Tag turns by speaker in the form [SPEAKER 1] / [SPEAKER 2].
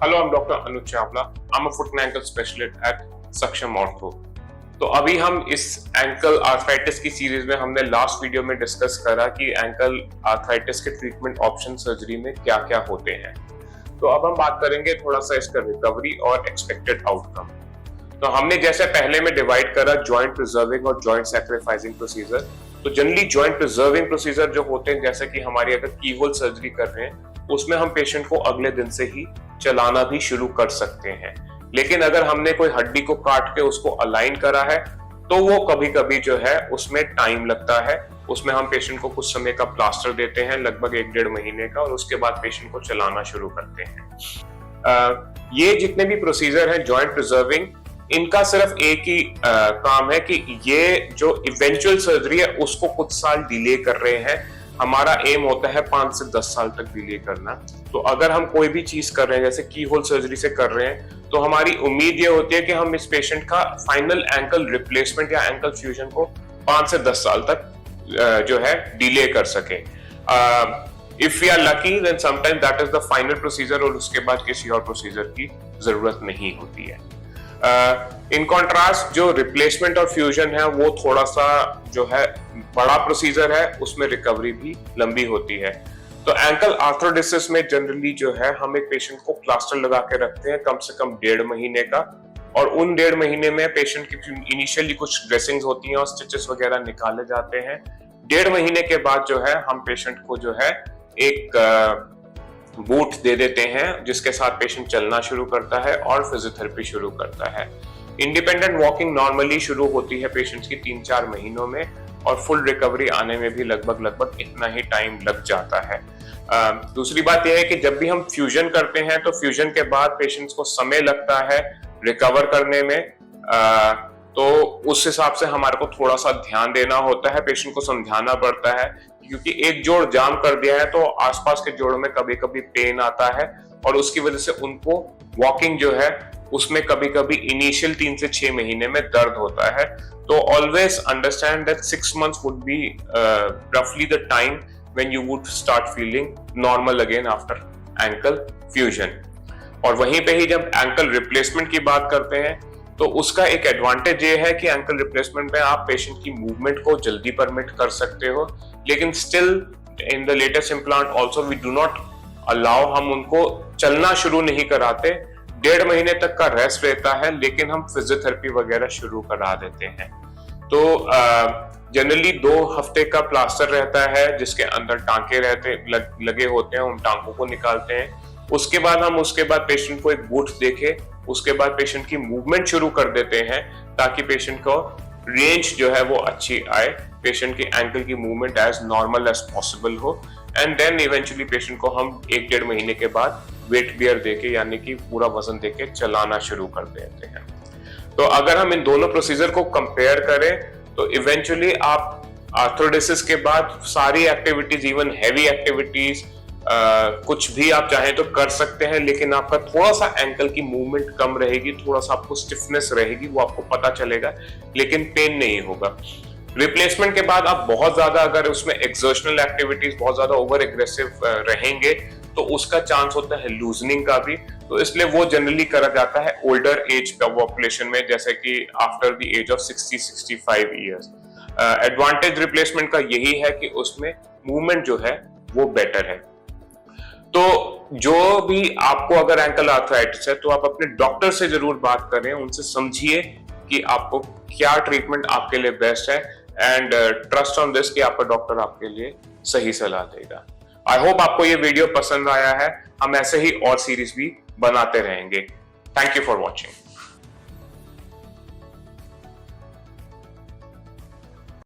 [SPEAKER 1] Hello, I'm Dr. Anuj Chawla. I'm a foot and ankle specialist at Saksham Ortho. तो अभी हम इस ankle arthritis की series में हमने लास्ट वीडियो में डिस्कस करा कि एंकल आर्थराइटिस के ट्रीटमेंट ऑप्शन सर्जरी में क्या क्या होते हैं। तो अब हम बात करेंगे थोड़ा सा इसका रिकवरी और एक्सपेक्टेड आउटकम। तो हमने जैसे पहले में डिवाइड करा जॉइंट प्रिजर्विंग और जॉइंट सैक्रिफाइसिंग प्रोसीजर। तो जनरली जॉइंट प्रिजर्विंग प्रोसीजर जो होते हैं, जैसे कि हमारी अगर की होल सर्जरी कर रहे हैं, उसमें हम पेशेंट को अगले दिन से ही चलाना भी शुरू कर सकते हैं। लेकिन अगर हमने कोई हड्डी को काट के उसको अलाइन करा है तो वो कभी कभी जो है उसमें टाइम लगता है। उसमें हम पेशेंट को कुछ समय का प्लास्टर देते हैं, लगभग 1-1.5 महीने का, और उसके बाद पेशेंट को चलाना शुरू करते हैं। ये जितने भी प्रोसीजर हैं जॉइंट प्रिजर्विंग, इनका सिर्फ एक ही काम है कि ये जो इवेंचुअल सर्जरी है उसको कुछ साल डिले कर रहे हैं। हमारा एम होता है 5 से 10 साल तक डिले करना। तो अगर हम कोई भी चीज कर रहे हैं, जैसे की होल सर्जरी से कर रहे हैं, तो हमारी उम्मीद ये होती है कि हम इस पेशेंट का फाइनल एंकल रिप्लेसमेंट या एंकल फ्यूजन को 5 से 10 साल तक जो है डिले कर सके। If we are lucky then sometime that is the final procedure, और उसके बाद किसी और प्रोसीजर की जरूरत नहीं होती है। इन कॉन्ट्रास्ट जो रिप्लेसमेंट और फ्यूजन है वो थोड़ा सा जो है बड़ा प्रोसीजर है, उसमें रिकवरी भी लंबी होती है। तो एंकल आर्थरोडिसिस में जनरली जो है हम एक पेशेंट को प्लास्टर लगा के रखते हैं कम से कम 1.5 महीने का, और उन 1.5 महीने में पेशेंट की इनिशियली कुछ ड्रेसिंग्स होती हैं और स्टिचेस वगैरह निकाले जाते हैं। 1.5 महीने के बाद जो है हम पेशेंट को जो है एक बूट दे देते हैं, जिसके साथ पेशेंट चलना शुरू करता है और फिजियोथेरेपी शुरू करता है। इंडिपेंडेंट वॉकिंग नॉर्मली शुरू होती है पेशेंट्स की 3-4 महीनों में, और फुल रिकवरी आने में भी लगभग इतना ही टाइम लग जाता है। दूसरी बात यह है कि जब भी हम फ्यूजन करते हैं तो फ्यूजन के बाद पेशेंट्स को समय लगता है रिकवर करने में। तो उस हिसाब से हमारे को थोड़ा सा ध्यान देना होता है, पेशेंट को समझाना पड़ता है, क्योंकि एक जोड़ जाम कर दिया है तो आसपास के जोड़ों में कभी कभी पेन आता है, और उसकी वजह से उनको वॉकिंग जो है उसमें कभी कभी इनिशियल 3 से 6 महीने में दर्द होता है। तो always understand that 6 months would be रफली the time when you would start feeling normal again after ankle fusion. और वहीं पे ही जब एंकल रिप्लेसमेंट की बात करते हैं तो उसका एक एडवांटेज ये है कि एंकल रिप्लेसमेंट में आप पेशेंट की मूवमेंट को जल्दी परमिट कर सकते हो, लेकिन still in the latest implant also we do not allow, हम उनको चलना शुरू नहीं कराते। 1.5 महीने तक का रेस्ट रहता है, लेकिन हम फिजियोथेरेपी वगैरह शुरू करा देते हैं। तो जनरली 2 हफ्ते का प्लास्टर रहता है जिसके अंदर टांके लगे होते हैं, उन टांकों को निकालते हैं। उसके बाद पेशेंट को एक बूट देके उसके बाद पेशेंट की मूवमेंट शुरू कर देते हैं, ताकि पेशेंट को रेंज जो है वो अच्छी आए, पेशेंट की एंकल की movement as normal as possible हो। एंड देन इवेंचुअली पेशेंट को हम 1-1.5 महीने के बाद वेट बियर देके, यानी कि पूरा वजन देके चलाना शुरू कर देते हैं। तो अगर हम इन दोनों प्रोसीजर को कंपेयर करें तो इवेंचुअली आप आर्थरोडिसिस के बाद सारी एक्टिविटीज, इवन हैवी एक्टिविटीज, कुछ भी आप चाहें तो कर सकते हैं, लेकिन आपका थोड़ा सा एंकल की मूवमेंट कम रहेगी, थोड़ा सा आपको स्टिफनेस रहेगी, वो आपको पता चलेगा, लेकिन पेन नहीं होगा। रिप्लेसमेंट के बाद आप बहुत ज्यादा अगर उसमें एक्सर्शनल एक्टिविटीज बहुत ज्यादा ओवर एग्रेसिव रहेंगे तो उसका चांस होता है लूजनिंग का भी। तो इसलिए वो जनरली करा जाता है ओल्डर एज पॉपुलेशन में, जैसे कि after the age of 60-65 years. Advantage replacement का यही है कि उसमें मूवमेंट जो है वो बेटर है। तो जो भी आपको अगर एंकल आर्थराइटिस है तो आप अपने डॉक्टर से जरूर बात करें, उनसे समझिए कि आपको क्या ट्रीटमेंट आपके लिए बेस्ट है, एंड ट्रस्ट ऑन दिस कि आपका डॉक्टर आपके लिए सही सलाह देगा। आई होप आपको ये वीडियो पसंद आया है। हम ऐसे ही और सीरीज भी बनाते रहेंगे। Thank you for watching.